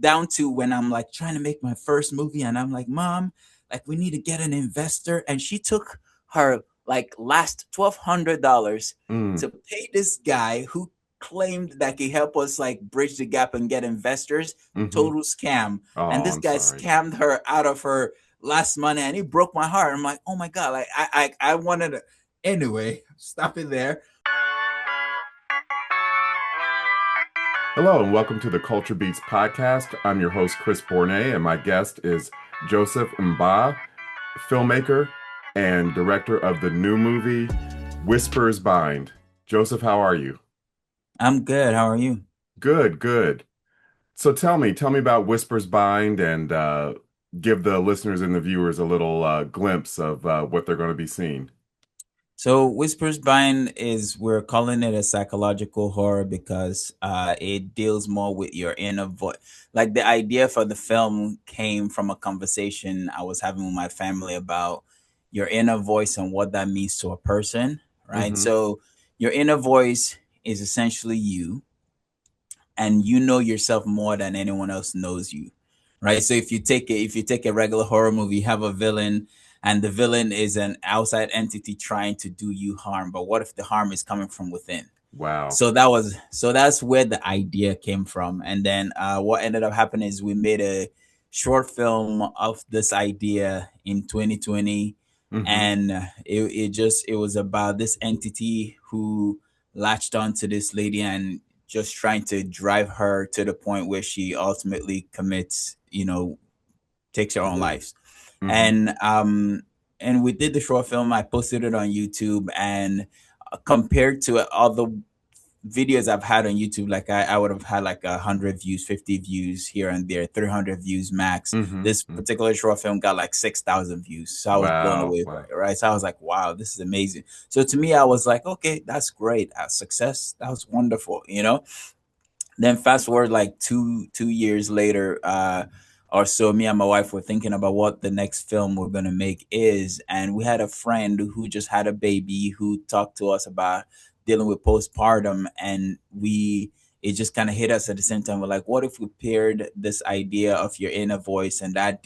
down to when I'm like trying to make my first movie, and I'm like, Mom, like we need to get an investor, and she took her like last $1,200 Mm. to pay this guy who claimed that he help us like bridge the gap and get investors. Mm-hmm. Total scam. And Oh, this I'm guy sorry. scammed her out of her last money, and he broke my heart. I'm like, oh my god, like I wanted to. Anyway, stop it there. Hello and welcome to the Culture Beats podcast. I'm your host, Chris Bournet, and my guest is Joseph Mbah, filmmaker and director of the new movie Whispers Bind. Joseph, how are you? I'm good. How are you? Good, good. So tell me about Whispers Bind and give the listeners and the viewers a little glimpse of what they're going to be seeing. So Whispers Bind is we're calling it a psychological horror because it deals more with your inner voice. Like the idea for the film came from a conversation I was having with my family about your inner voice and what that means to a person, right? Mm-hmm. So your inner voice is essentially you, and you know yourself more than anyone else knows you, right? So if you take a regular horror movie, you have a villain, and the villain is an outside entity trying to do you harm, but what if the harm is coming from within? Wow. So that's where the idea came from. And then what ended up happening is we made a short film of this idea in 2020. Mm-hmm. And it was about this entity who latched onto this lady and just trying to drive her to the point where she ultimately commits, takes her own life. Mm-hmm. And we did the short film. I posted it on YouTube, and compared to other videos I've had on YouTube, like I would have had like 100 views, 50 views here and there, 300 views max. Mm-hmm. This Mm-hmm. particular short film got like 6,000 views. So I was blown Wow. away by Wow. it, right? So I was like, wow, this is amazing. So to me, I was like, okay, that's great. Success. That was wonderful. Then fast forward like two years later, or so, me and my wife were thinking about what the next film we're gonna make is, and we had a friend who just had a baby who talked to us about dealing with postpartum, and we it just kind of hit us at the same time. We're like, what if we paired this idea of your inner voice and that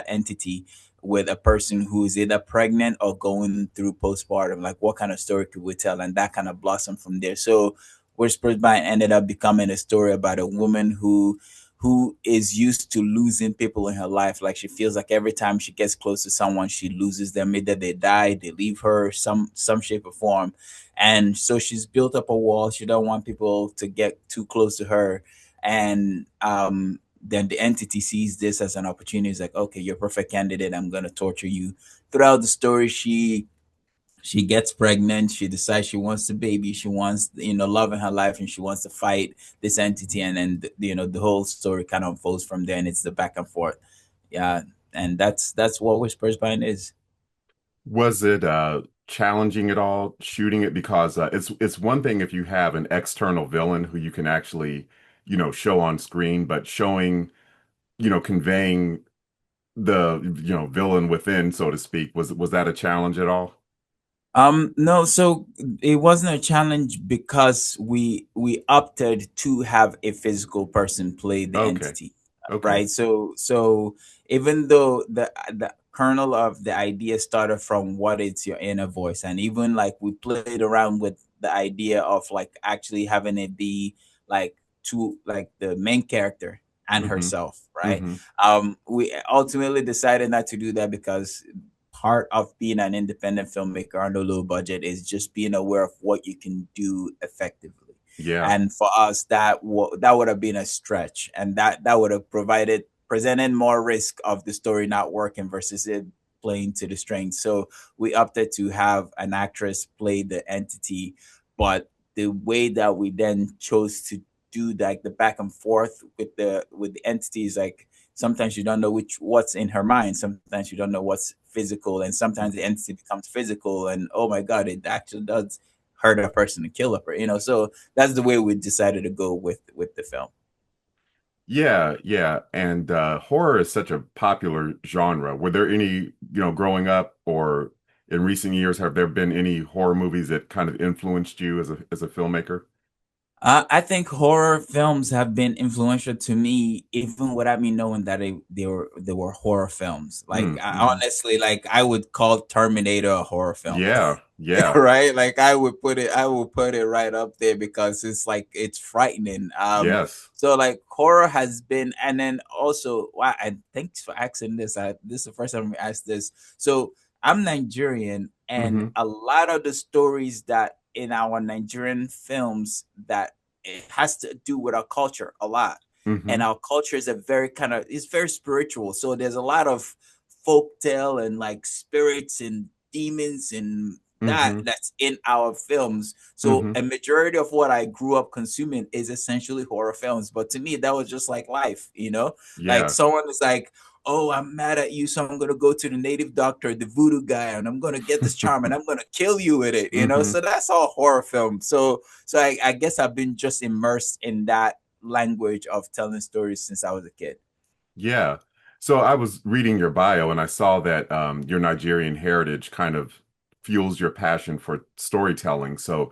entity with a person who is either pregnant or going through postpartum? Like, what kind of story could we tell? And that kind of blossomed from there. So Whispers by ended up becoming a story about a woman who is used to losing people in her life. Like she feels like every time she gets close to someone, she loses them. Either they die, they leave her, some shape or form. And so she's built up a wall. She don't want people to get too close to her. And then the entity sees this as an opportunity. It's like, okay, you're a perfect candidate. I'm gonna torture you. Throughout the story, she gets pregnant. She decides she wants the baby. She wants, love in her life, and she wants to fight this entity. And then the whole story kind of unfolds from there, and it's the back and forth. Yeah. And that's what Whispers Bind is. Was it challenging at all shooting it? Because it's one thing if you have an external villain who you can actually, show on screen, but showing, conveying the, villain within, so to speak, was that a challenge at all? No, so it wasn't a challenge because we opted to have a physical person play the Okay. entity, Okay. right? So even though the kernel of the idea started from what is your inner voice, and even like we played around with the idea of like actually having it be like like the main character and Mm-hmm. herself, right? Mm-hmm. We ultimately decided not to do that because part of being an independent filmmaker on a low budget is just being aware of what you can do effectively. Yeah. And for us, that would have been a stretch, and that would have presented more risk of the story not working versus it playing to the strength. So we opted to have an actress play the entity, but the way that we then chose to do like the back and forth with the entities, like sometimes you don't know what's in her mind, sometimes you don't know what's physical, and sometimes the entity becomes physical, and oh my god, it actually does hurt a person and kill a person. So that's the way we decided to go with the film. Yeah, yeah. And horror is such a popular genre. Were there any, growing up or in recent years, have there been any horror movies that kind of influenced you as a filmmaker? I think horror films have been influential to me, even without me knowing that they were horror films. Like Mm-hmm. honestly, like I would call Terminator a horror film. Yeah, yeah, Right? Like I would put it right up there because it's like it's frightening. yes. So like horror has been, and then also, wow, and thanks for asking this. This is the first time we asked this. So I'm Nigerian, and Mm-hmm. a lot of the stories that in our Nigerian films, that it has to do with our culture a lot. And Mm-hmm. our culture is a very kind of, it's very spiritual. So there's a lot of folk tale and like spirits and demons and Mm-hmm. that's in our films. So Mm-hmm. a majority of what I grew up consuming is essentially horror films. But to me, that was just like life, you know? Like Yeah. someone is like, oh, I'm mad at you, so I'm gonna go to the native doctor, the voodoo guy, and I'm gonna get this charm and I'm gonna kill you with it, you know? Mm-hmm. So that's all horror film. So I guess I've been just immersed in that language of telling stories since I was a kid. Yeah. So I was reading your bio and I saw that your Nigerian heritage kind of fuels your passion for storytelling. So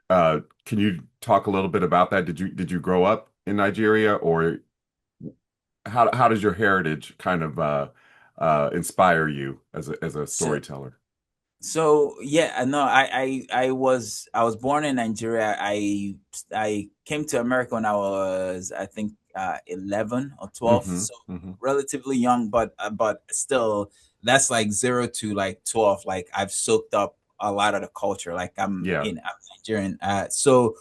can you talk a little bit about that? Did you grow up in Nigeria, or how does your heritage kind of inspire you as a So storyteller? So yeah, no, I was born in Nigeria. I came to America when I was, I think, 11 or 12, Mm-hmm. so Mm-hmm. relatively young, but still, that's like 0 to like 12. Like I've soaked up a lot of the culture. Like Yeah. I'm Nigerian. So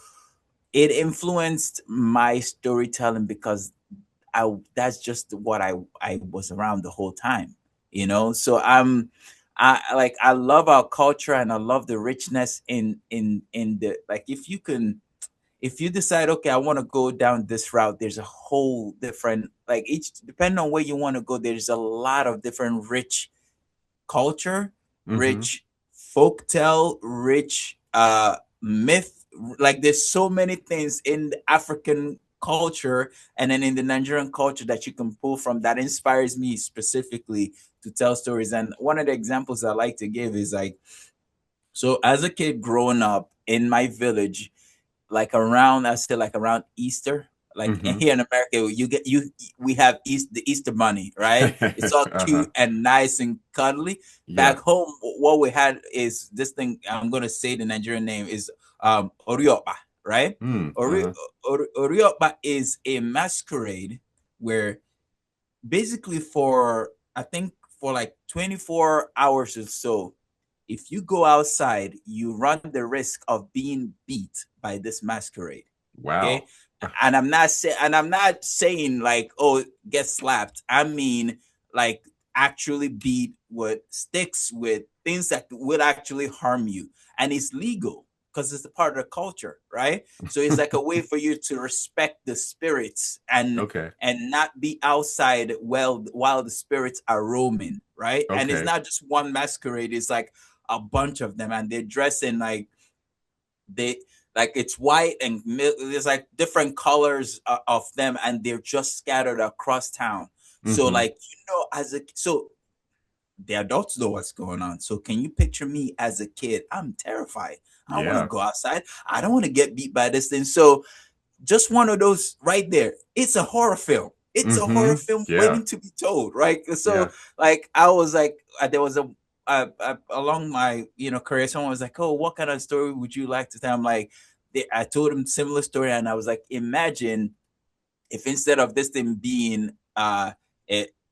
it influenced my storytelling because that's just what I was around the whole time, you know. So I love our culture and I love the richness in the, like, if you decide, okay, I want to go down this route, there's a whole different, like, each depending on where you want to go, there's a lot of different rich culture, Mm-hmm. rich folktale, rich myth. Like there's so many things in the African culture and then in the Nigerian culture that you can pull from that inspires me specifically to tell stories. And one of the examples I like to give is like, so as a kid growing up in my village, like around, I say like around Easter. Like Mm-hmm. here in America, we have the Easter bunny, right? It's all Uh-huh. cute and nice and cuddly. Yeah. Back home, what we had is this thing. I'm gonna say the Nigerian name is Oriopa, right? Mm. Uh-huh. Oriopa is a masquerade where basically for, I think, for like 24 hours or so, if you go outside, you run the risk of being beat by this masquerade. Okay. Wow. And I'm not saying like, oh, get slapped. I mean, like, actually beat with sticks, with things that will actually harm you. And it's legal because it's a part of the culture, right? So it's like a way for you to respect the spirits Okay. and not be outside while the spirits are roaming, right? And it's Okay. not just one masquerade, it's like a bunch of them, and they're dressed in like, they like, it's white and there's like different colors of them, and they're just scattered across town. So Mm-hmm. like, as a, so the adults know what's going on. So can you picture me as a kid? I'm terrified. I don't want to Yeah. go outside. I don't want to get beat by this thing. So just one of those right there. It's a horror film. It's a horror Mm-hmm. film Yeah. waiting to be told, right? So Yeah. like I was like, there was along my career, someone was like, "Oh, what kind of story would you like to tell?" I'm like, I told him similar story, and I was like, imagine if instead of this thing being a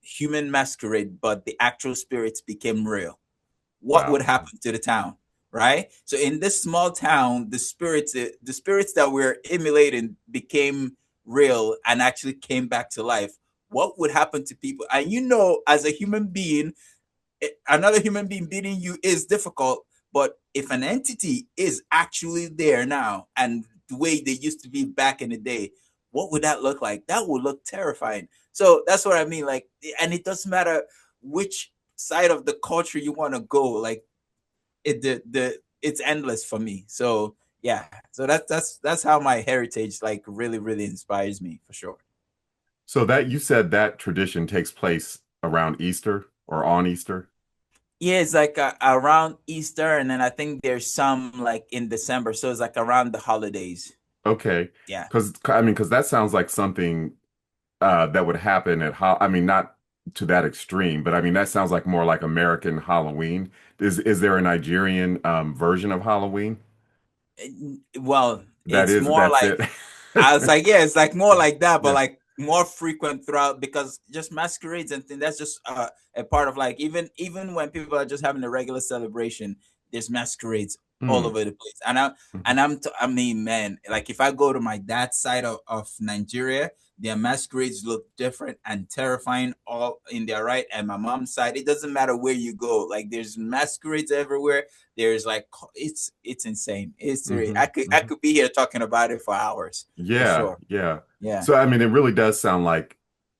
human masquerade, but the actual spirits became real, what would Wow. happen to the town, right? So in this small town, the spirits that we're emulating became real and actually came back to life. What would happen to people? And as a human being, another human being beating you is difficult, but if an entity is actually there now and the way they used to be back in the day, what would that look like? That would look terrifying. So that's what I mean, like, and it doesn't matter which side of the culture you want to go, like, it's endless for me. So yeah, so that's how my heritage like really really inspires me for sure. So that you said that tradition takes place around Easter or on Easter? Yeah, it's like around Easter, and then I think there's some like in December, so it's like around the holidays. Okay. Yeah. Because that sounds like something that would happen at I mean, not to that extreme, but I mean that sounds like more like American Halloween. Is there a Nigerian version of Halloween? Well, That it's is more that's like it. I was like, yeah, it's like more Yeah. like that, but Yeah. like more frequent throughout because just masquerades and things. That's just a part of like even when people are just having a regular celebration, there's masquerades all Mm. over the place. Mhm. I mean, man, like if I go to my dad's side of Nigeria, their masquerades look different and terrifying all in their right. And my mom's side, it doesn't matter where you go, like there's masquerades everywhere. There's like it's insane. Mhm. I Mhm. could be here talking about it for hours for Yeah, sure. yeah. Yeah. So I mean, it really does sound like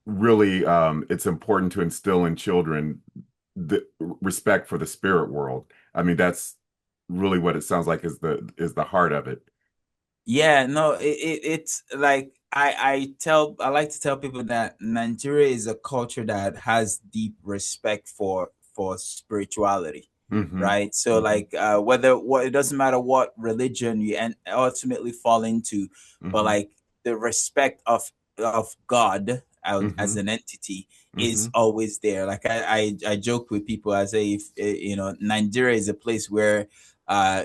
really it's important to instill in children the respect for the spirit world. I mean, that's really what it sounds like is the heart of it. Yeah, no, it's like I like to tell people that Nigeria is a culture that has deep respect for spirituality, Hmm. right? So Hmm. like whether what it doesn't matter what religion you and ultimately fall into, but Hmm. like the respect of God as Hmm. an entity is Hmm. always there. Like I joke with people, I say if you know, Nigeria is a place where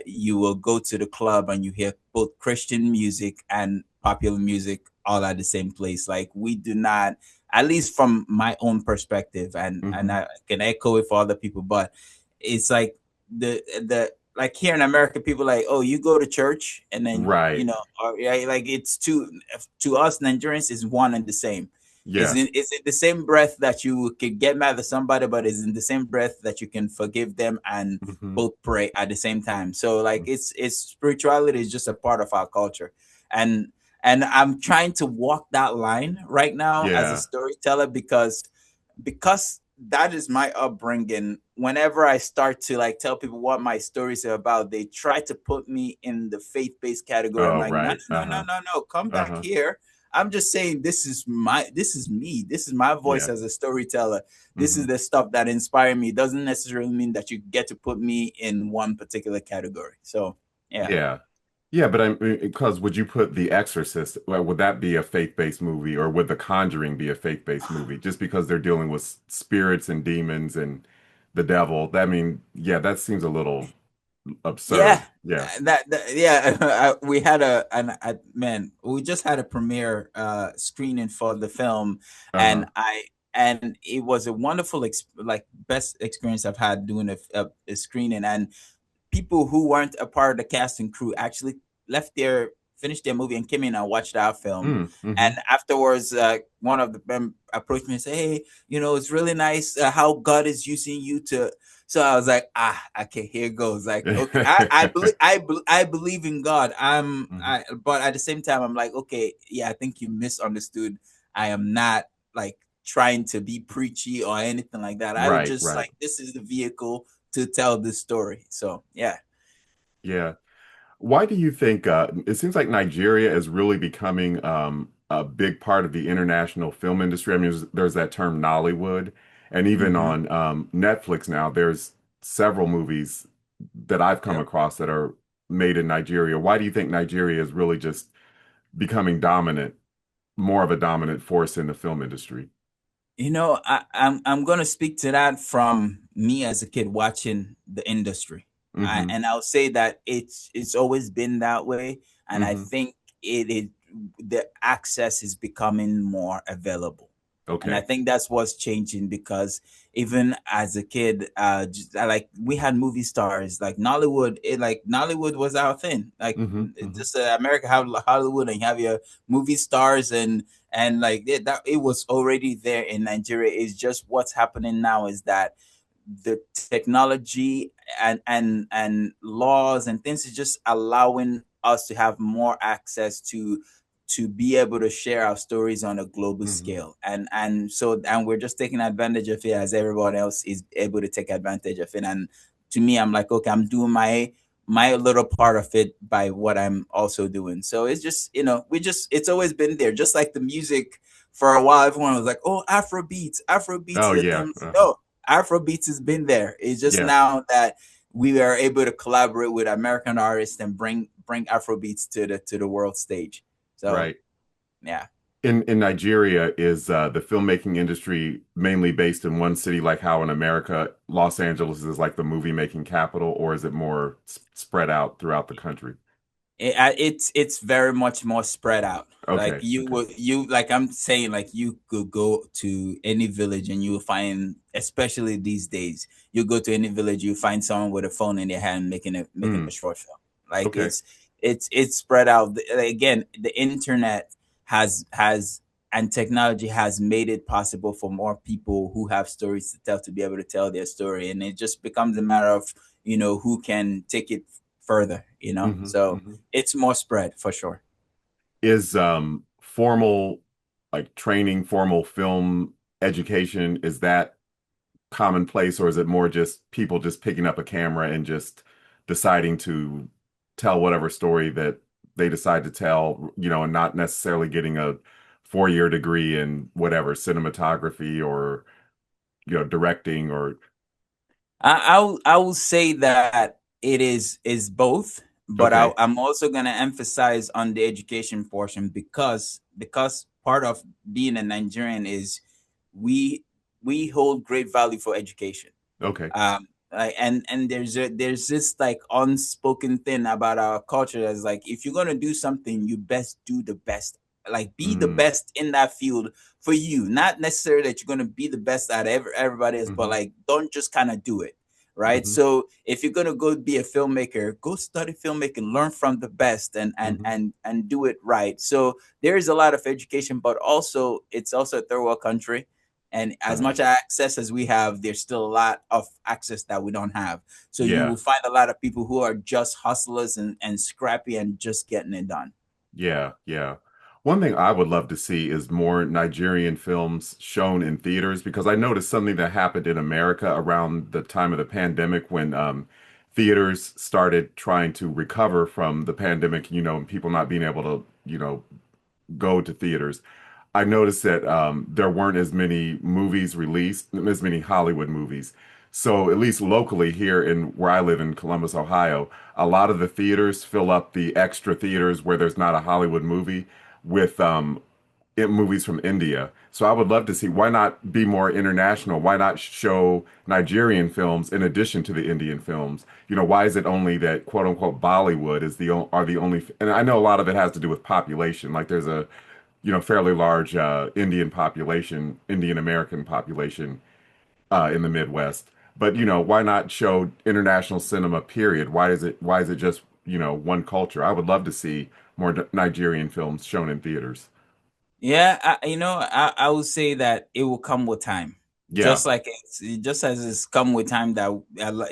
you will go to the club and you hear both Christian music and popular music all at the same place. Like we do not, at least from my own perspective, and Hmm. I can echo it for other people, but it's like the like here in America, people like, oh, you go to church and then you Right. know, or, yeah, like it's to us Nigerians is one and the same. Yeah. Is it the same breath that you can get mad at somebody, but is in the same breath that you can forgive them and Hmm. both pray at the same time. So like it's spirituality is just a part of our culture. And I'm trying to walk that line right now as a Yeah. storyteller because that is my upbringing. Whenever I start to like tell people what my stories are about, they try to put me in the faith-based category. I'm Oh, like, no, right. no, no, Uh-huh. no, no, come back Uh-huh. here. I'm just saying this is me. This is my voice Yeah. as a storyteller. This is Hmm. the stuff that inspired me. It doesn't necessarily mean that you get to put me in one particular category. So yeah. Yeah. Yeah, but because would you put The Exorcist, well, would that be a faith-based movie, or would The Conjuring be a faith-based movie? Just because they're dealing with spirits and demons and the devil, I mean, yeah, that seems a little Yeah, absurd. Yeah. yeah. We had man. We just had a premiere screening for the film, and Uh-huh. it was a wonderful like best experience I've had doing a screening. And people who weren't a part of the cast and crew actually left their finished their movie and came in and watched our film. Mm, mm-hmm. And afterwards, one of them approached me and said, "Hey, you know, it's really nice how God is using you to." So I was like, "Ah, okay, here goes." Like, okay, I believe in God. Hmm. But at the same time, I'm like, okay, yeah, I think you misunderstood. I am not like trying to be preachy or anything like that. I would Right, just right. like this is the vehicle to tell this story. So yeah. Yeah. Why do you think it seems like Nigeria is really becoming a big part of the international film industry? I mean, there's that term Nollywood, and even Mm-hmm. on Netflix now, there's several movies that I've come Yep. across that are made in Nigeria. Why do you think Nigeria is really just becoming dominant, more of a dominant force in the film industry? You know, I'm gonna speak to that from me as a kid watching the industry. Hmm. And I'll say that it's always been that way, and I Hmm. think it the access is becoming more available. And I Okay. think that's what's changing because even as a kid, like we had movie stars like Nollywood. Like Nollywood was our thing. Like Hmm. Hmm. just America have Hollywood and you have your movie stars and like that it was already there in Nigeria. It's just what's happening now is that the technology and laws and things is just allowing us to have more access to be able to share our stories on a global Hmm. scale. And we're just taking advantage of it as everyone else is able to take advantage of it. And to me, I'm like, okay, I'm doing my little part of it by what I'm also doing. So it's just, you know, it's always been there. Just like the music for a while, everyone was like, oh, Afrobeats Oh is the yeah. thing. Uh-huh. No, Afrobeats has been there. It's just Yeah. now that we are able to collaborate with American artists and bring Afrobeats to the world stage. So Right. yeah. In Nigeria, is the filmmaking industry mainly based in one city, like how in America, Los Angeles is like the movie making capital, or is it more spread out throughout the country? It's very much more spread out. Like Okay, okay. you like I'm saying, like you could go to any village and you will find, especially these days, you go to any village, you find someone with a phone in their hand making a Mm, short film. Like okay. it's spread out. Again, the internet has and technology has made it possible for more people who have stories to tell to be able to tell their story, and it just becomes a matter of who can take it further. So Hmm. it's more spread for sure. Is formal like training, formal film education, is that commonplace, or is it more just people just picking up a camera and just deciding to tell whatever story that they decide to tell, and not necessarily getting a 4-year degree in whatever cinematography or directing or I will say that it is both, but okay, I'm also gonna emphasize on the education portion, because part of being a Nigerian is we we hold great value for education. okay. And there's this like unspoken thing about our culture that's like, if you're gonna do something, you best do the best, like be the Mm, best in that field for you, not necessarily that you're gonna be the best out of everybody else, but hmm, like don't just kind of do it, right? hmm, So if you're gonna go be a filmmaker, go study filmmaking, learn from the best, hmm. and do it right. So there is a lot of education, but also it's also a third world country, and as Uh, much access as we have, there's still a lot of access that we don't have. So you yeah. will find a lot of people who are just hustlers and scrappy and just getting it done. Yeah, yeah. One thing I would love to see is more Nigerian films shown in theaters, because I noticed something that happened in America around the time of the pandemic when theaters started trying to recover from the pandemic, and people not being able to, go to theaters. I noticed that there weren't as many movies released, as many Hollywood movies. So at least locally here in where I live in Columbus, Ohio, a lot of the theaters fill up the extra theaters where there's not a Hollywood movie with movies from India. So I would love to see, why not be more international? Why not show Nigerian films in addition to the Indian films? Why is it only that quote unquote Bollywood is are the only, and I know a lot of it has to do with population. Like there's a fairly large Indian population, Indian American population in the Midwest. But why not show international cinema? Period. Why is it just one culture? I would love to see more Nigerian films shown in theaters. Yeah, I would say that it will come with time. Yeah, Just as it's come with time that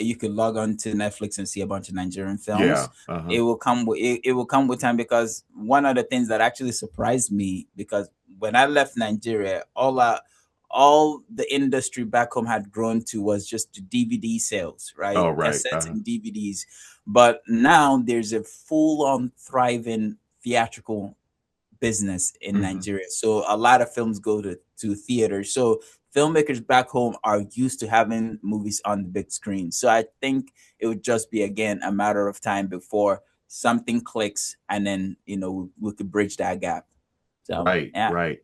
you can log on to Netflix and see a bunch of Nigerian yeah, films. uh-huh. It will come with time, because one of the things that actually surprised me, because when I left Nigeria, all the industry back home had grown to was just the DVD sales, right? Oh, right, Cassettes uh-huh. and DVDs. But now there's a full-on thriving theatrical business in Hmm. Nigeria. So a lot of films go to theaters. So filmmakers back home are used to having movies on the big screen. So I think it would just be, again, a matter of time before something clicks, and then we could bridge that gap. So Right, yeah. right.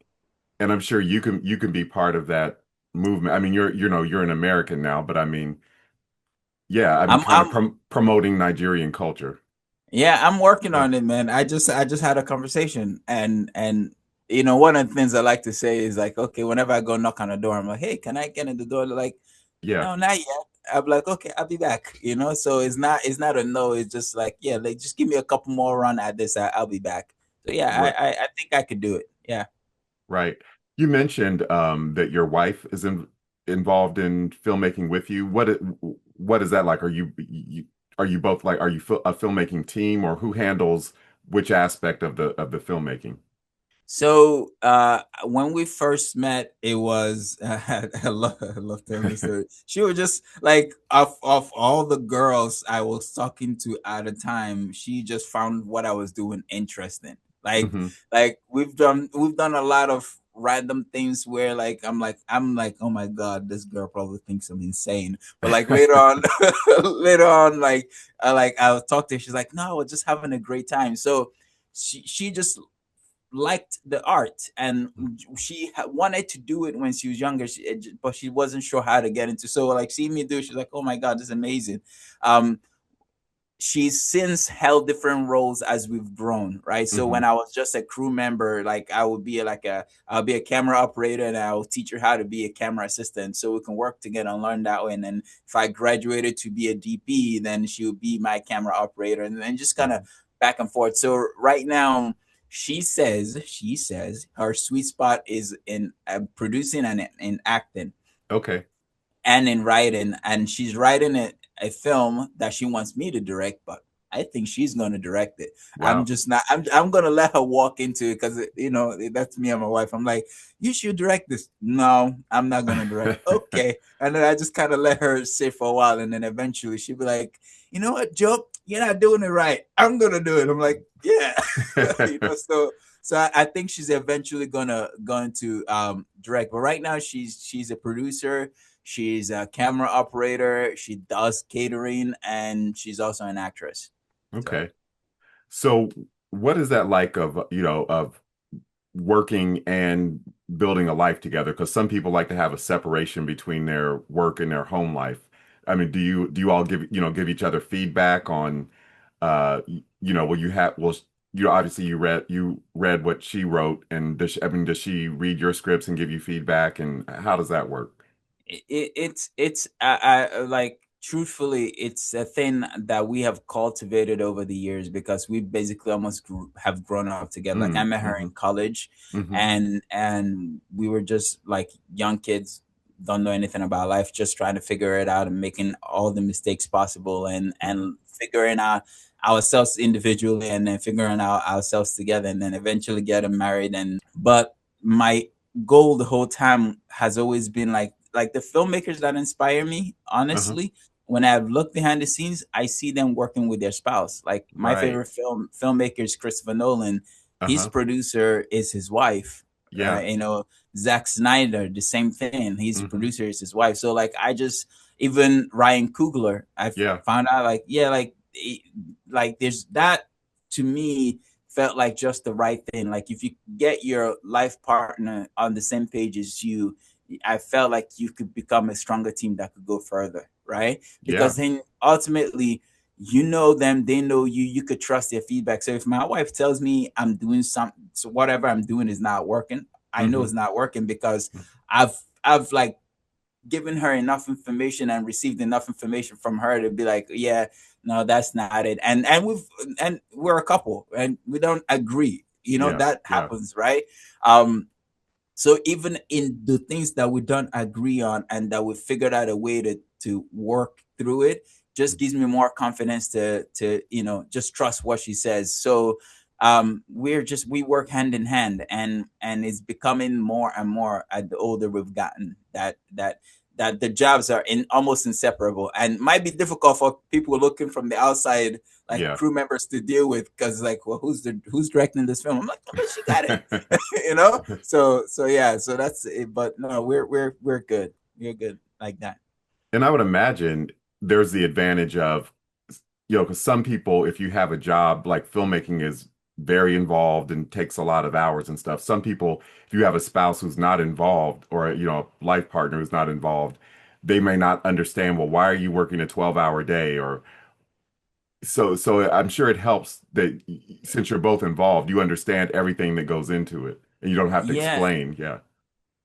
And I'm sure you can be part of that movement. I mean, you're an American now, but I mean, yeah, I mean, I'm kind of I'm promoting Nigerian culture. Yeah, I'm working Yeah, on it, man. I just had a conversation, and one of the things I like to say is like, okay, whenever I go knock on the door, I'm like, hey, can I get in the door? They're like, yeah, no, not yet. I'm like, okay, I'll be back. So it's not a no. It's just like, yeah, like just give me a couple more run at this. I'll be back. So yeah, right. I think I could do it. Yeah. Right. You mentioned that your wife is involved in filmmaking with you. What is that like? Are you both like, are you a filmmaking team, or who handles which aspect of the filmmaking? So when we first met, it was I love telling this story. She was just like, of all the girls I was talking to at the time, she just found what I was doing interesting. Like Hmm. like we've done a lot of random things where like I'm like, oh my god, this girl probably thinks I'm insane. But like later on, later on, like I'll talk to her. She's like, no, we're just having a great time. So she just liked the art, and she wanted to do it when she was younger, but she wasn't sure how to get into. So like seeing me do it, she's like, oh my god, this is amazing. um she's since held different roles as we've grown, right? So Hmm. when I was just a crew member, like I'll be a camera operator, and I'll teach her how to be a camera assistant, so we can work together and learn that way. And then if I graduated to be a DP, then she would be my camera operator, and then just kind of Hmm. back and forth. So right now, she says her sweet spot is in producing and in acting Okay. and in writing, and she's writing a film that she wants me to direct, but I think she's going to direct it. I'm Wow. just not. I'm going to let her walk into it because that's me and my wife. I'm like, you should direct this. No, I'm not going to direct. Okay, and then I just kind of let her sit for a while, and then eventually she'll be like, you know what, Joe, you're not doing it right. I'm going to do it. I'm like, yeah, So I think she's eventually going to direct, but right now she's a producer. She's a camera operator. She does catering, and she's also an actress. So Okay. So what is that like of, of working and building a life together? Because some people like to have a separation between their work and their home life. I mean, do you all give each other feedback on will you have well obviously you read what she wrote, and does she read your scripts and give you feedback, and how does that work? it's like truthfully, it's a thing that we have cultivated over the years because we basically almost have grown up together. Like I Mm, met her hmm. in college, Hmm. and we were just like young kids, don't know anything about life, just trying to figure it out and making all the mistakes possible, Hmm. and figuring out ourselves individually, and then figuring out ourselves together, and then eventually getting married. And but my goal the whole time has always been like the filmmakers that inspire me, Uh-huh. honestly. When I look behind the scenes, I see them working with their spouse. Like my Right. favorite filmmaker is Christopher Nolan. His Uh-huh. producer is his wife, Yeah. right? Zack Snyder, the same thing. His Hmm. producer is his wife. So like I just, even Ryan Coogler, I Yeah. found out like, yeah, like there's that, to me, felt like just the right thing. Like if you get your life partner on the same page as you, I felt like you could become a stronger team that could go further, right? Yeah. Because then ultimately, you know them, they know you. You could trust their feedback. So if my wife tells me I'm doing something, so whatever I'm doing is not working, I know Hmm. it's not working because I've like given her enough information and received enough information from her to be like, yeah, no, that's not it. And we're a couple and we don't agree. Yeah. That Yeah. happens, right? Um, so even in the things that we don't agree on and that we figured out a way to work through it, just gives me more confidence to just trust what she says. So we work hand in hand, and it's becoming more and more at the older we've gotten, that the jobs are in almost inseparable, and might be difficult for people looking from the outside, like Yeah. crew members, to deal with, because like, well, who's directing this film? I'm like, oh, she got it. you know so yeah, so that's it. But no, we're good. We're good like that. And I would imagine there's the advantage of, because some people, if you have a job like filmmaking is very involved and takes a lot of hours and stuff. Some people, if you have a spouse who's not involved, or, a life partner who's not involved, they may not understand, well, why are you working a 12-hour day? Or so I'm sure it helps that since you're both involved, you understand everything that goes into it and you don't have to Yeah, explain. Yeah.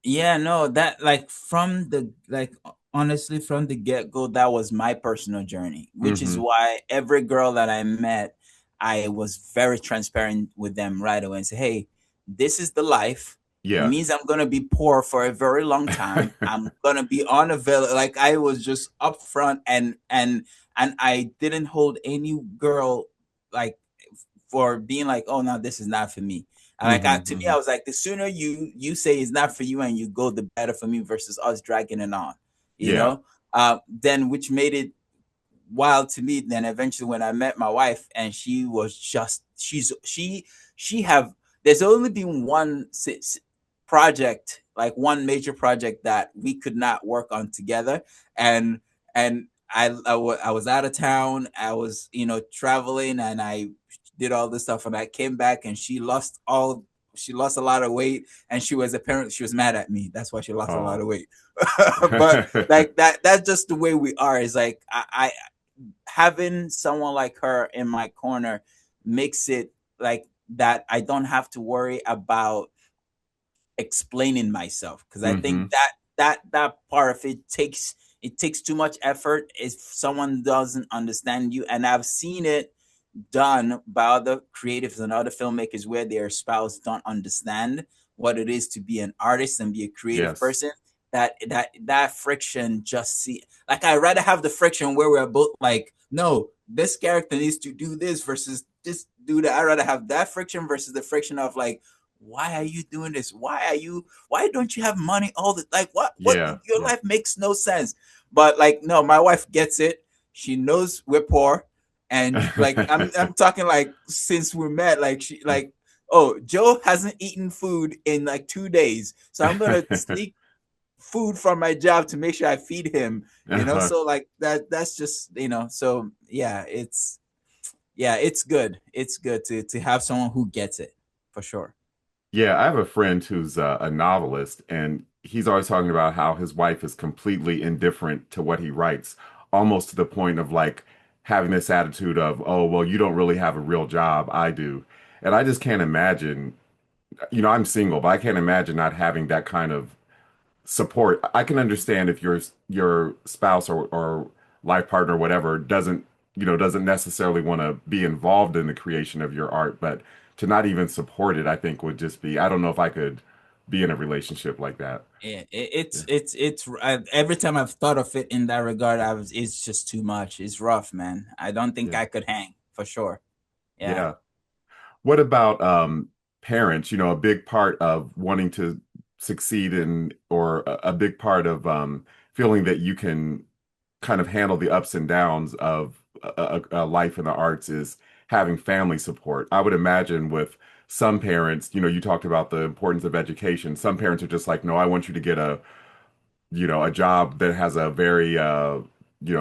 yeah, no, that like from the like honestly, from the get-go, that was my personal journey, which is Hmm. why every girl that I met, I was very transparent with them right away and say, hey, this is the life. It Yeah. means I'm gonna be poor for a very long time. I'm gonna be unavailable. Like I was just upfront, and I didn't hold any girl like for being like, oh no, this is not for me. And like Hmm. to me, I Hmm. was like, the sooner you say it's not for you and you go, the better for me versus us dragging it on, you Yeah. know. Then which made it wild to me. Then eventually, when I met my wife, and she was just she have. There's only been one. project, like one major project that we could not work on together, and I was out of town. I was, traveling, and I did all this stuff, and I came back, and she lost a lot of weight, and she was mad at me. That's why she lost a lot Oh. of weight. But like that's just the way we are. Is like I having someone like her in my corner makes it like that I don't have to worry about explaining myself, because I think Hmm. that part of it takes too much effort if someone doesn't understand you. And I've seen it done by other creatives and other filmmakers where their spouse don't understand what it is to be an artist and be a creative Yes. person. That friction, just see, like, I'd rather have the friction where we're both like, no, this character needs to do this versus this do that. I'd rather have that friction versus the friction of like, why are you doing this? Why don't you have money all the, like, what, Yeah. your Yeah. life makes no sense. But like, no, my wife gets it. She knows we're poor. And like, I'm talking like since we met, like she like, oh, Joe hasn't eaten food in like 2 days, so I'm gonna sneak food from my job to make sure I feed him. Uh-huh. So like that's just, so yeah, it's good. It's good to have someone who gets it, for sure. Yeah, I have a friend who's a novelist, and he's always talking about how his wife is completely indifferent to what he writes, almost to the point of like having this attitude of, oh, well, you don't really have a real job, I do. And I just can't imagine, I'm single, but I can't imagine not having that kind of support. I can understand if your spouse or life partner, or whatever, doesn't necessarily want to be involved in the creation of your art, but to not even support it, I think would just be, I don't know if I could be in a relationship like that. Yeah, Yeah. every time I've thought of it in that regard, it's just too much. It's rough, man. I don't think Yeah. I could hang, for sure. Yeah. Yeah. What about parents? A big part of wanting to succeed in, or a big part of feeling that you can kind of handle the ups and downs of a life in the arts is having family support. I would imagine with some parents, you talked about the importance of education. Some parents are just like, no, I want you to get a job that has a very,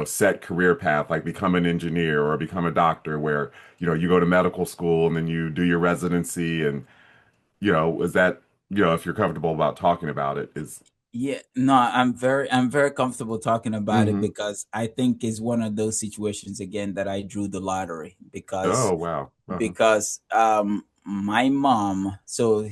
set career path, like become an engineer or become a doctor, where, you go to medical school and then you do your residency. And, is that, if you're comfortable about talking about it, is. Yeah, no, I'm very comfortable talking about it, Hmm. because I think it's one of those situations again that I drew the lottery, because Oh, wow. Uh-huh. my mom, so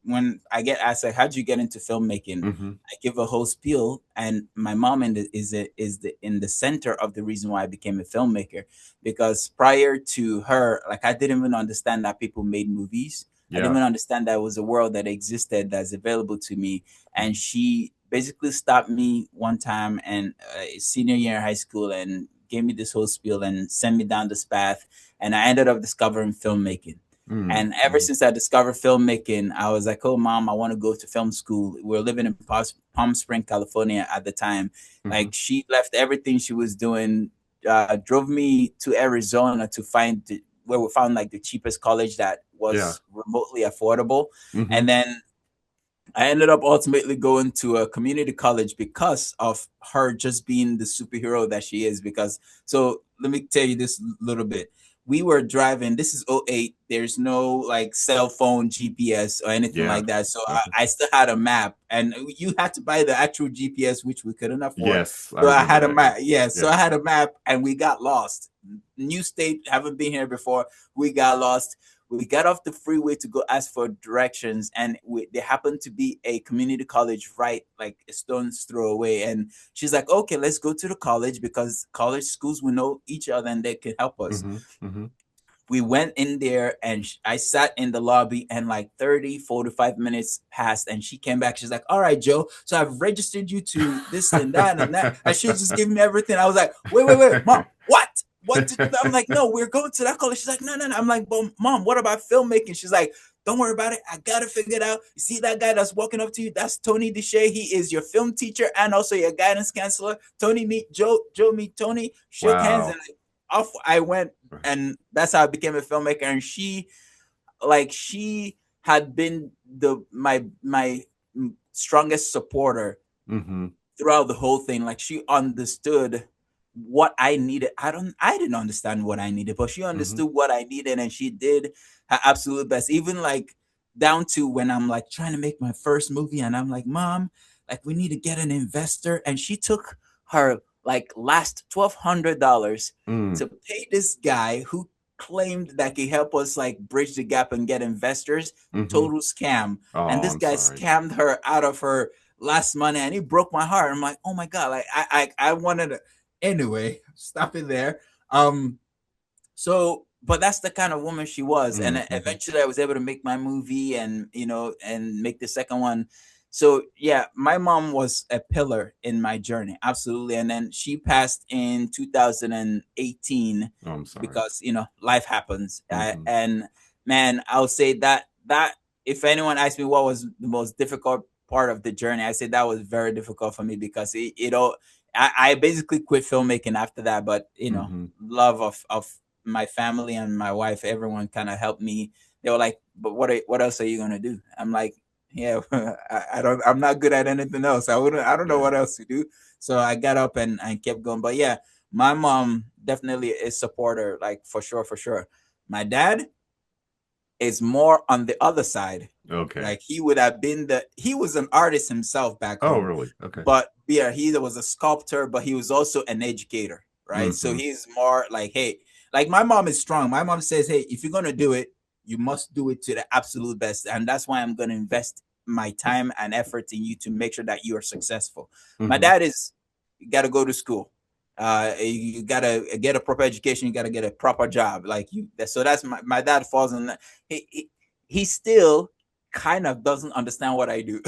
when I get asked like, how'd you get into filmmaking, Hmm. I give a whole spiel, and my mom in the center of the reason why I became a filmmaker. Because prior to her, like, I didn't even understand that people made movies. I didn't Yeah. even understand that was a world that existed that's available to me. And she basically stopped me one time, and senior year in high school, and gave me this whole spiel and sent me down this path. And I ended up discovering filmmaking. And ever Mm-hmm. since I discovered filmmaking, I was like, oh, mom, I want to go to film school. We were living in Palm Spring, California at the time. Hmm. Like, she left everything she was doing, drove me to Arizona to where we found like the cheapest college that Yeah. was remotely affordable. Hmm. And then I ended up ultimately going to a community college because of her just being the superhero that she is. Because, so let me tell you this little bit. We were driving, this is '08. There's no like cell phone GPS or anything Yeah. like that. So Uh-huh. I still had a map, and you had to buy the actual GPS, which we couldn't afford. Yes, I So I remember had a that. Yeah. map. Yeah. So Yeah. I had a map, and we got lost. New state, haven't been here before. We got lost. We got off the freeway to go ask for directions, and there happened to be a community college right like a stone's throw away. And she's like, okay, let's go to the college, because college schools will know each other and they can help us. Hmm. Hmm. We went in there, and I sat in the lobby, and like 30, 45 minutes passed, and she came back. She's like, all right, Joe, so I've registered you to this and that. And she was just giving me everything. I was like, wait, mom, I'm like, no, we're going to that college. She's like, no. I'm like, but mom, what about filmmaking? She's like, don't worry about it. I got to figure it out. You see that guy that's walking up to you? That's Tony Deshay. He is your film teacher and also your guidance counselor. Tony meet Joe. Joe meet Tony. Shook hands, and Wow. off I went. And that's how I became a filmmaker. And she had been the my strongest supporter Mm-hmm. throughout the whole thing. Like she understood what I needed. I didn't understand what I needed, but she Mm-hmm. understood what I needed, and she did her absolute best. Even like down to when I'm like trying to make my first movie, and I'm like, Mom, like we need to get an investor, and she took her like last $1,200 Mm. to pay this guy who claimed that he help us like bridge the gap and get investors. Mm-hmm. Total scam. And Oh, this I'm guy sorry. scammed her out of her last money, and he broke my heart. I'm like, oh my god, like I wanted to. Anyway, stop it there. Um, so but that's the kind of woman she was, and Mm-hmm. eventually I was able to make my movie, and and make the second one. So yeah, my mom was a pillar in my journey, absolutely. And then she passed in 2018 Oh, I'm sorry. because life happens. Mm-hmm. And man, I'll say that if anyone asked me what was the most difficult part of the journey, I say that was very difficult for me, because it all I basically quit filmmaking after that. But Mm-hmm. love of my family and my wife, everyone kind of helped me. They were like, "But what else are you gonna do?" I'm like, "Yeah, I'm not good at anything else. I don't know Yeah. what else to do." So I got up and kept going. But yeah, my mom definitely is supporter, like for sure, for sure. My dad is more on the other side. Okay. Like he would have been he was an artist himself back Oh, home, really? Okay. but yeah, he was a sculptor, but he was also an educator, right? So Mm-hmm. he's more like, hey, like my mom is strong. My mom says, hey, if you're gonna do it, you must do it to the absolute best, and that's why I'm gonna invest my time and effort in you to make sure that you are successful. My Mm-hmm. dad is, you got to go to school. You gotta get a proper education. You gotta get a proper job. Like you, so that's my dad falls in that. He still kind of doesn't understand what I do.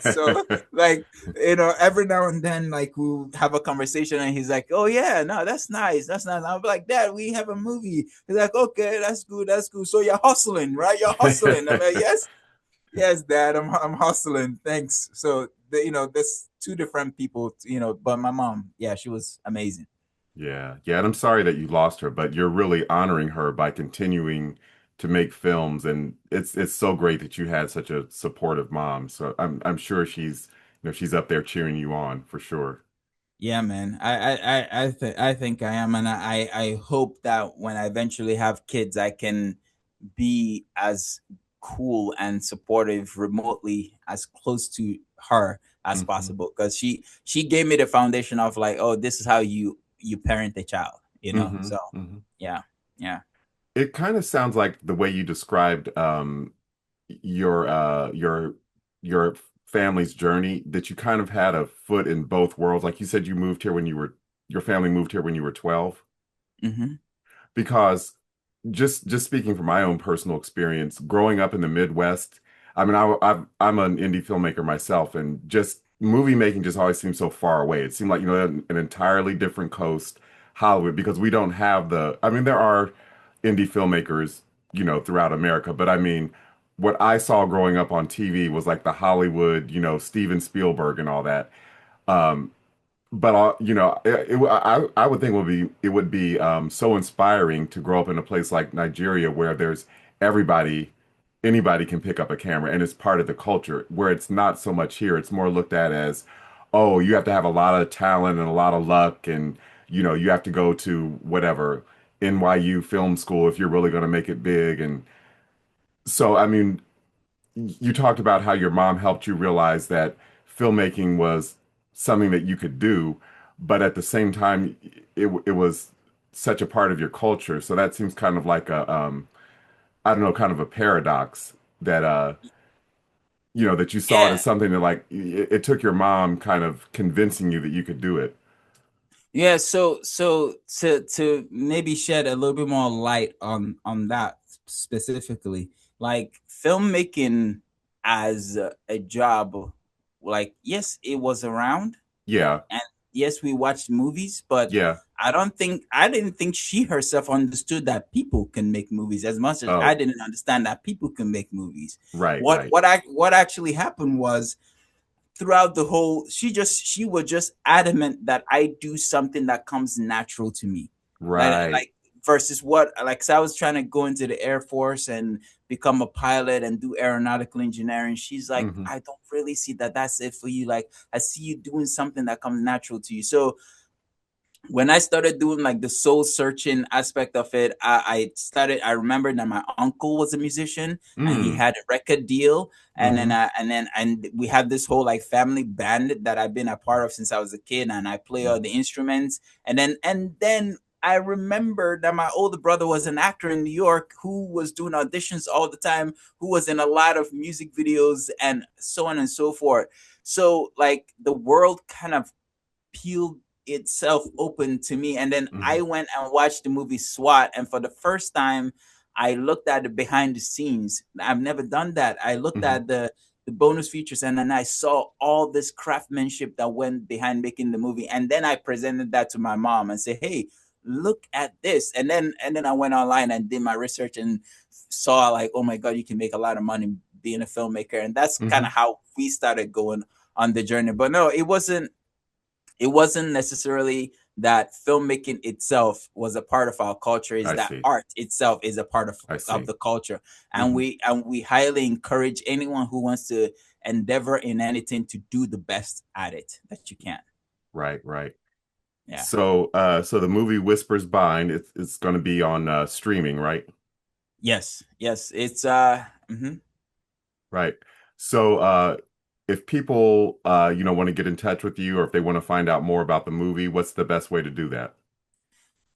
So like every now and then like we'll have a conversation, and he's like, oh yeah, no, that's nice, that's nice. I'll be like, Dad, we have a movie. He's like, okay, that's good, that's good. So you're hustling, right? You're hustling. I'm like, yes, yes, Dad, I'm hustling. Thanks. So there's two different people, but my mom, yeah, she was amazing. Yeah, yeah, and I'm sorry that you lost her, but you're really honoring her by continuing to make films, and it's so great that you had such a supportive mom. So I'm sure she's up there cheering you on for sure. Yeah, man. I think I am, and I hope that when I eventually have kids, I can be as cool and supportive remotely, as close to her as Hmm. possible, because she gave me the foundation of like, oh, this is how you parent a child, Hmm. so Hmm. yeah, yeah. It kind of sounds like the way you described your your family's journey, that you kind of had a foot in both worlds. Like you said, your family moved here when you were 12. Hmm. Because just speaking from my own personal experience, growing up in the Midwest, I mean, I'm an indie filmmaker myself, and just movie making just always seemed so far away. It seemed like, an entirely different coast, Hollywood, because we don't have I mean, there are indie filmmakers, throughout America, but I mean, what I saw growing up on TV was like the Hollywood, Steven Spielberg and all that. Um, but I would think it would be so inspiring to grow up in a place like Nigeria where there's everybody, anybody can pick up a camera and it's part of the culture. Where it's not so much here, it's more looked at as, oh, you have to have a lot of talent and a lot of luck, and you have to go to whatever NYU film school if you're really going to make it big. And so, I mean, you talked about how your mom helped you realize that filmmaking was something that you could do, but at the same time, it was such a part of your culture. So that seems kind of like I don't know, kind of a paradox that that you saw it Yeah, as something that like it took your mom kind of convincing you that you could do it. yeah. So to maybe shed a little bit more light on that specifically, like filmmaking as a job, like yes, it was around, Yeah, and yes, we watched movies, but yeah. I didn't think she herself understood that people can make movies as much as I Oh, didn't understand that people can make movies. right, right. What actually happened was, throughout the whole, she was just adamant that I do something that comes natural to me. Right. Like versus what, like, 'cause I was trying to go into the Air Force and become a pilot and do aeronautical engineering. She's like, Hmm. I don't really see that that's it for you. Like, I see you doing something that comes natural to you. So when I started doing like the soul searching aspect of it, I remember that my uncle was a musician and he Mm. had a record deal. And then, Hmm. we have this whole like family band that I've been a part of since I was a kid, and I play all the Hmm. instruments. And then I remember that my older brother was an actor in New York who was doing auditions all the time, who was in a lot of music videos and so on and so forth. So like the world kind of peeled itself open to me. And then Hmm. I went and watched the movie SWAT. And for the first time, I looked at the behind the scenes. I've never done that. I looked Hmm. at the bonus features, and then I saw all this craftsmanship that went behind making the movie. And then I presented that to my mom and said, hey, look at this. And then I went online and did my research and saw like, oh my God, you can make a lot of money being a filmmaker. And that's kind Hmm. of how we started going on the journey. But no, it wasn't necessarily that filmmaking itself was a part of our culture, is I that see. art itself is a part I of see. the culture. and Hmm. we and we highly encourage anyone who wants to endeavor in anything to do the best at it that you can. Right, right. Yeah. So the movie Whispers Bind, it's going to be on streaming, right? Yes, it's Right. So if people want to get in touch with you, or if they want to find out more about the movie, what's the best way to do that?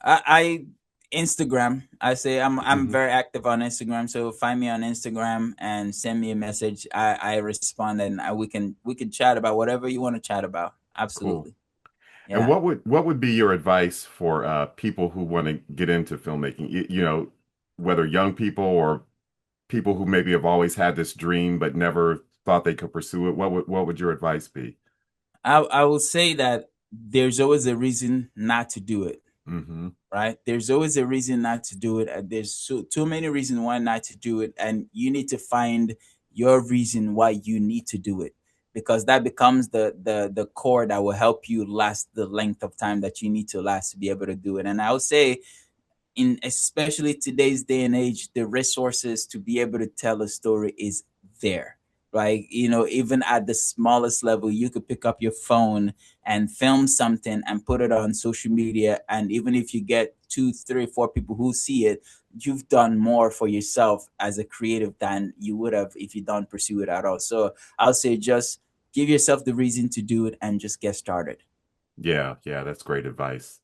I Instagram. I say I'm Hmm. very active on Instagram, so find me on Instagram and send me a message. I respond, and we can chat about whatever you want to chat about. Cool. Absolutely. And Yeah. what would be your advice for people who want to get into filmmaking? Whether young people or people who maybe have always had this dream but never thought they could pursue it. What would your advice be? I will say that there's always a reason not to do it, Hmm. right? There's always a reason not to do it. There's too many reasons why not to do it, and you need to find your reason why you need to do it, because that becomes the core that will help you last the length of time that you need to last to be able to do it. And I would say, in especially today's day and age, the resources to be able to tell a story is there. Like, even at the smallest level, you could pick up your phone and film something and put it on social media. And even if you get two, three, four people who see it, you've done more for yourself as a creative than you would have if you don't pursue it at all. So I'll say just give yourself the reason to do it and just get started. Yeah, yeah, that's great advice.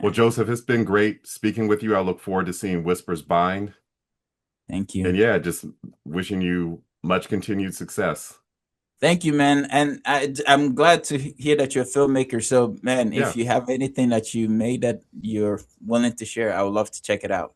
Well, Yeah. Joseph, it's been great speaking with you. I look forward to seeing Whispers Bind. Thank And you. yeah, just wishing you much continued success. Thank you, man. And I'm glad to hear that you're a filmmaker. So, man, Yeah. if you have anything that you made that you're willing to share, I would love to check it out.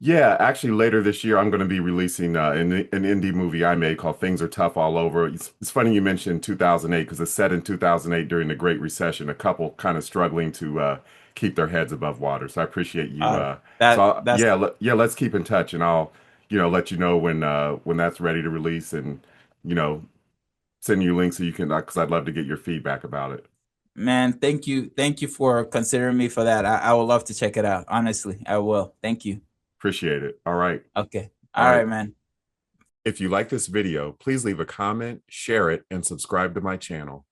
Yeah, actually, later this year, I'm going to be releasing an indie movie I made called Things Are Tough All Over. It's funny you mentioned 2008 because it's set in 2008 during the Great Recession, a couple kind of struggling to keep their heads above water. So I appreciate you. That that's Yeah, let's keep in touch, and I'll let you know when that's ready to release, and you know send you links so you can because I'd love to get your feedback about it. Man. Thank you for considering me for that. I would love to check it out. Honestly, I will. Thank you. Appreciate it. All right. Okay. All All right. right, man. If you like this video, please leave a comment, share it, and subscribe to my channel.